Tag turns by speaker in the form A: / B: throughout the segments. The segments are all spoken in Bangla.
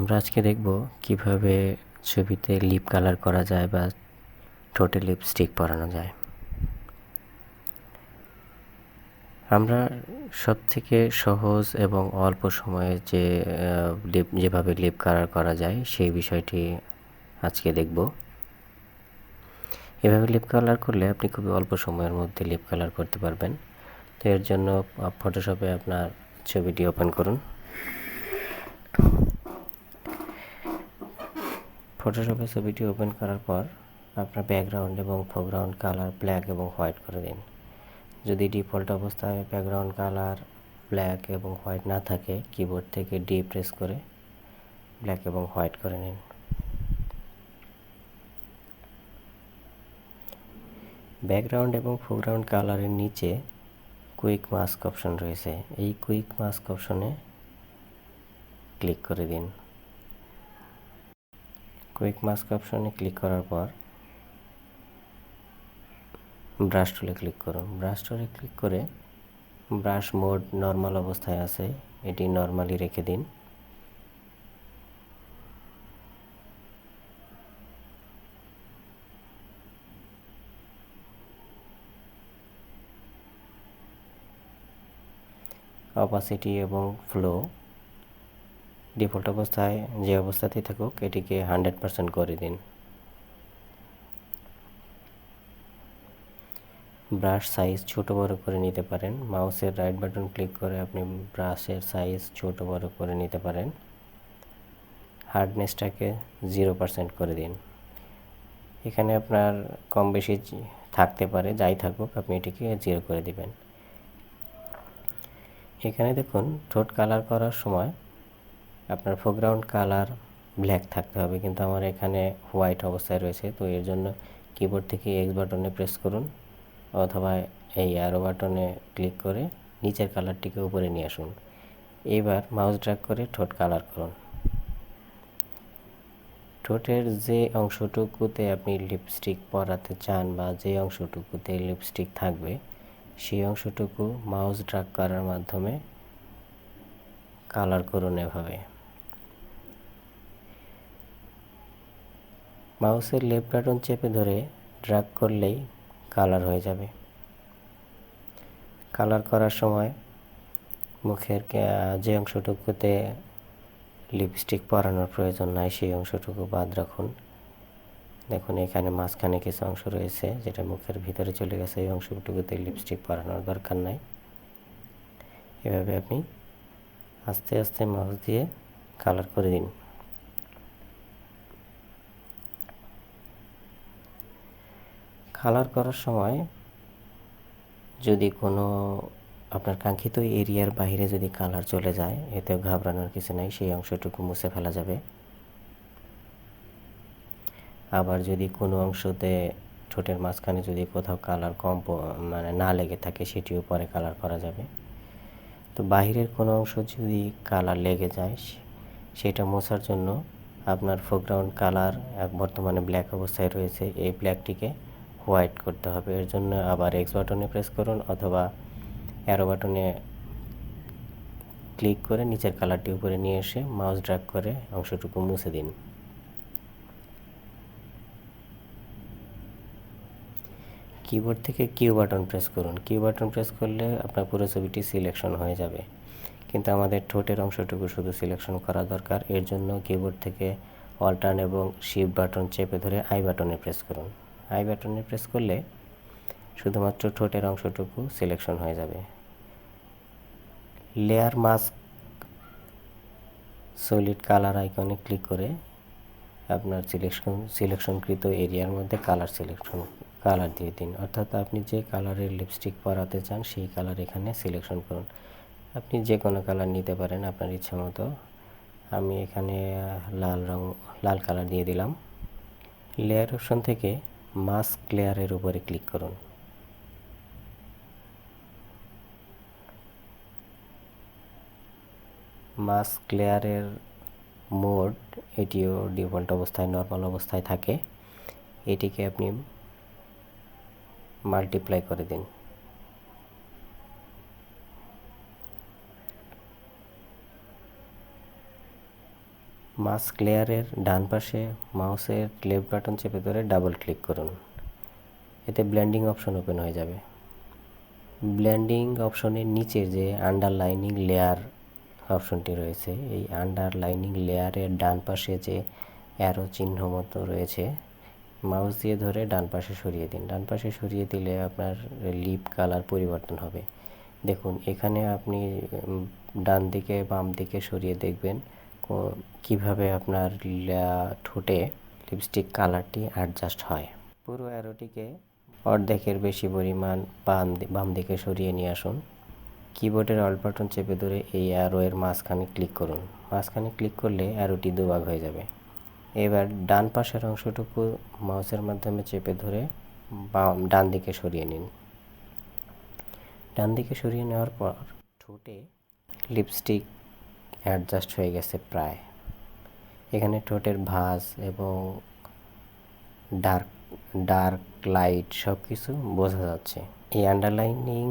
A: আমরা আজকে দেখব কিভাবে ছবিতে লিপ কালার করা যায় বা ঠোঁটে লিপস্টিক পরানো যায়। আমরা সবথেকে সহজ এবং অল্প সময়ে যেভাবে লিপ কালার করা যায় সেই বিষয়টি আজকে দেখব। এভাবে লিপ কালার করলে আপনি খুবই অল্প সময়ের মধ্যে লিপ কালার করতে পারবেন। তো এর জন্য ফটোশপে আপনার ছবিটি ওপেন করুন। ফটোশপে ছবিটি ওপেন করার পর আপনার ব্যাকগ্রাউন্ড এবং ফোরগ্রাউন্ড কালার ব্ল্যাক এবং হোয়াইট করে দিন। যদি ডিফল্ট অবস্থায় ব্যাকগ্রাউন্ড কালার ব্ল্যাক এবং হোয়াইট না থাকে, কিবোর্ড থেকে ডি প্রেস করে ব্ল্যাক এবং হোয়াইট করে নিন। ব্যাকগ্রাউন্ড এবং ফোরগ্রাউন্ড কালারের নিচে কুইক মাস্ক অপশন রয়েছে, এই কুইক মাস্ক অপশনে ক্লিক করে দিন। কুইক মাস্ক অপশনে ক্লিক করার পর ব্রাশ টুলে ক্লিক করুন। ব্রাশ টুলে ক্লিক করে ব্রাশ মোড নর্মাল অবস্থায় আছে, এটি নর্মালি রেখে দিন। অপাসিটি এবং ফ্লো ডিফল্ট অবস্থায় যে অবস্থাতেই থাকুক এটিকে 100% করে দিন। ব্রাশ সাইজ ছোট বড় করে নিতে পারেন। মাউসের রাইট বাটন ক্লিক করে আপনি ব্রাশের সাইজ ছোট বড় করে নিতে পারেন। হার্ডনেসটাকে 0% করে দিন। এখানে আপনার কম বেশি থাকতে পারে, যাই থাকুক আপনি এটিকে 0 করে দিবেন। এখানে দেখুন ঠোঁট কালার করার সময় আপনার ফোরগ্রাউন্ড কালার ব্ল্যাক থাকতে হবে, কিন্তু আমার এখানে হোয়াইট অবস্থায় রয়েছে। তো এর জন্য কিবোর্ড থেকে এক্স বাটনে প্রেস করুন অথবা এই অ্যারো বাটনে ক্লিক করে নিচের কালারটিকে উপরে নিয়ে আসুন। এবার মাউস ড্র্যাগ করে ঠোঁট কালার করুন। ঠোঁটের যে অংশটুকুতে আপনি লিপস্টিক পরাতে চান বা যে অংশটুকুতে লিপস্টিক থাকবে সেই অংশটুকু মাউস ড্র্যাগ করার মাধ্যমে কালার করুন। এভাবে মাউসের লেফট বাটন চেপে ধরে ড্র্যাগ করলেই কালার হয়ে যাবে। কালার করার সময় মুখের যে অংশটুকুতে লিপস্টিক পরানোর প্রয়োজন নাই সেই অংশটুকু বাদ রাখুন। দেখুন এখানে মাঝখানে কিছু অংশ রয়েছে যেটা মুখের ভিতরে চলে গেছে, এই অংশটুকুতে লিপস্টিক পরানোর দরকার নাই। এভাবে আপনি আস্তে আস্তে মাউস দিয়ে কালার করে দিন। কালার করার সময় যদি কোনো আপনার কাঙ্ক্ষিত এরিয়ার বাইরে যদি কালার চলে যায় এতেও ঘাবড়ানোর কিছু নাই, সেই অংশটুকু মুছে ফেলা যাবে। আবার যদি কোনো অংশতে ঠোঁটের মাঝখানে যদি কোথাও কালার কম না লেগে থাকে সেটিও পরে কালার করা যাবে। তো বাহিরের কোনো অংশ যদি কালার লেগে যায় সেটা মোছার জন্য আপনার ফোরগ্রাউন্ড কালার বর্তমানে ব্ল্যাক অবস্থায় রয়েছে, এই ব্ল্যাকটিকে হোয়াইট করতে হবে। এর জন্য আবার এক্স বাটনে প্রেস করুন অথবা অ্যারো বাটনে ক্লিক করে নিচের কালারটি উপরে নিয়ে এসে মাউস ড্র্যাগ করে অংশটুকু মুছে দিন। কিবোর্ড থেকে কিউ বাটন প্রেস করুন। কিউ বাটন প্রেস করলে আপনার পুরো ছবিটি সিলেকশন হয়ে যাবে, কিন্তু আমাদের ঠোঁটের অংশটুকু শুধু সিলেকশন করা দরকার। এর জন্য কিবোর্ড থেকে অল্টার্ন এবং শিফট বাটন চেপে ধরে আই বাটনে প্রেস করুন। আই বাটনে প্রেস করলে শুধুমাত্র ঠোঁটের অংশটুকু সিলেকশন হয়ে যাবে। লেয়ার মাস্ক সলিড কালার আইকনে ক্লিক করে আপনার সিলেকশনকৃত এরিয়ার মধ্যে কালার দিয়ে দিন, অর্থাৎ আপনি যে কালারের লিপস্টিক পরাতে চান সেই কালার এখানে সিলেকশন করুন। আপনি যে কোনো কালার নিতে পারেন আপনার ইচ্ছা মতো। আমি এখানে লাল কালার দিয়ে দিলাম। লেয়ার অপশন থেকে মাস্ক লেয়ারের উপরে ক্লিক করুন। মাস্ক লেয়ারের মোড এটিও ডিফল্ট অবস্থায় নর্মাল অবস্থায় থাকে, এটিকে আপনি মাল্টিপ্লাই করে দিন। মাস্ক লেয়ারের ডান পাশে মাউসের লেফট বাটন চেপে ধরে ডাবল ক্লিক করুন। এতে ব্লেন্ডিং অপশন ওপেন হয়ে যাবে। ব্লেন্ডিং অপশনের নিচে যে আন্ডারলাইনিং লেয়ার অপশনটি রয়েছে, এই আন্ডারলাইনিং লেয়ারের ডান পাশে যে অ্যারো চিহ্ন মতো রয়েছে, মাউস দিয়ে ধরে ডান পাশে সরিয়ে দিন। ডান পাশে সরিয়ে দিলে আপনার লিপ কালার পরিবর্তন হবে। দেখুন এখানে আপনি ডান দিকে বাম দিকে সরিয়ে দেখবেন কিভাবে আপনার ঠোঁটে লিপস্টিক কালারটি অ্যাডজাস্ট হয়। পুরো অ্যারোটিকে অর্ধেকের বেশি পরিমাণ বাম দিকে সরিয়ে নিয়ে আসুন। কিবোর্ডের অল্ট বাটন চেপে ধরে এই অ্যারোয়ের মাঝখানে ক্লিক করুন। মাঝখানে ক্লিক করলে অ্যারোটি দুভাগ হয়ে যাবে। এবার ডান পাশের অংশটুকু মাউসের মাধ্যমে চেপে ধরে ডান দিকে সরিয়ে নিন। ডান দিকে সরিয়ে নেওয়ার পর ঠোঁটে লিপস্টিক অ্যাডজাস্ট হয়ে গেছে প্রায়। এখানে ঠোঁটের ভাঁজ এবং ডার্ক লাইট সব কিছু বোঝা যাচ্ছে। এই আন্ডারলাইনিং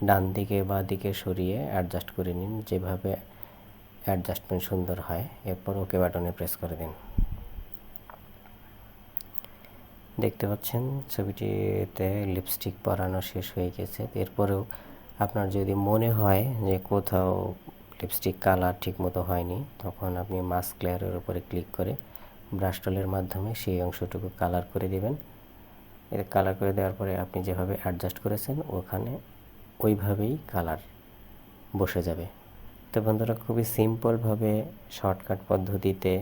A: ডান দিকে বা দিকে সরিয়ে অ্যাডজাস্ট করে নিন, যেভাবে অ্যাডজাস্টমেন্ট সুন্দর হয়। এরপর ওকে বাটনে প্রেস করে দিন। দেখতে পাচ্ছেন ছবিটিতে লিপস্টিক পরানো শেষ হয়ে গেছে। এরপরেও আপনার যদি মনে হয় যে কোথাও লিপস্টিক কালার ঠিকমতো হয়নি, তখন আপনি মাস্ক লেয়ারের উপরে ক্লিক করে ব্রাশ টুলের মাধ্যমে সেই অংশটুকু কালার করে দিবেন। এর কালার করে দেওয়ার পরে আপনি যেভাবে অ্যাডজাস্ট করেছেন ওখানে ওইভাবেই কালার বসে যাবে। তো বন্ধুরা, খুবই সিম্পলভাবে শর্টকাট পদ্ধতিতে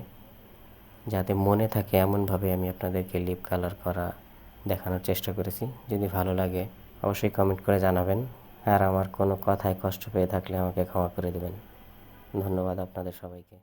A: যাতে মনে থাকে এমনভাবে আমি আপনাদেরকে লিপ কালার করা দেখানোর চেষ্টা করেছি। যদি ভালো লাগে অবশ্যই কমেন্ট করে জানাবেন, আর আমার কোনো কথায় কষ্ট পেয়ে থাকলে আমাকে ক্ষমা করে দেবেন। ধন্যবাদ আপনাদের সবাইকে।